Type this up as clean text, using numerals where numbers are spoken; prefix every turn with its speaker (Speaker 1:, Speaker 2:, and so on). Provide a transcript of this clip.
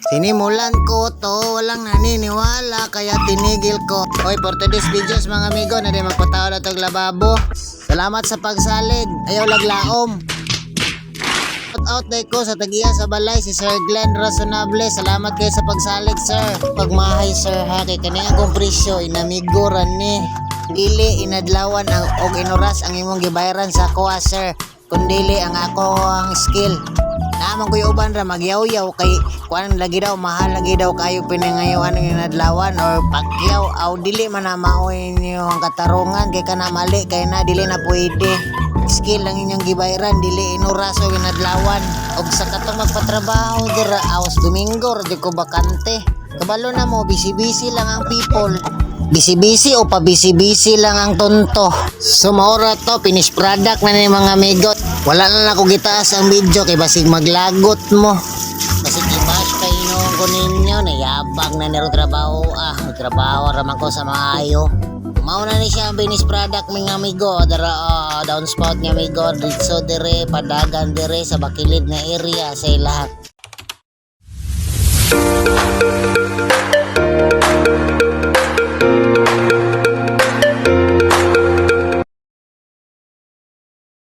Speaker 1: Sinimulan ko to, walang naniniwala kaya tinigil ko. Oy, for today's videos mga amigo, na di magpatawa na tog lababo. Salamat sa pagsalig, ayaw laglaom. Shout out day ko sa tagiya sa balay si Sir Glenn Razonable. Salamat kayo sa pagsalig sir. Pagmahay sir ha, kay kaniya kong presyo inamigo ran ni. Dili inadlawan ang og inoras ang imong gibayaran sa kuha sir. Kundili ang ako ang skill. Naman ko yung uban ra magyaw-yaw kay kuan lagi daw mahal lagi daw kayo pinangayoan ng inadlawan or pakyaw aw dili man na maoy niyo ang katarungan kay kana mali kay na dili na pwede. Skill lang inyong gibayaran dili inuras o inadlawan og sa katong magpatrabaho dira awas Domingo di ko bakante. Kabalo na mo busy lang ang people. Busy o pa busy lang ang tonto. Sumora to finished product na ni mga amigo. Wala na ako gitaas ang video kay basig maglagot mo. Basig i-bash kay inuong ko ninyo nayabang na nero trabaho trabaho raman ko sa maayo. Mauna ni siya ang finished product mga amigo. Dara downspout nga amigo dito dire padagan dire sa bakilid nga area sa lahat.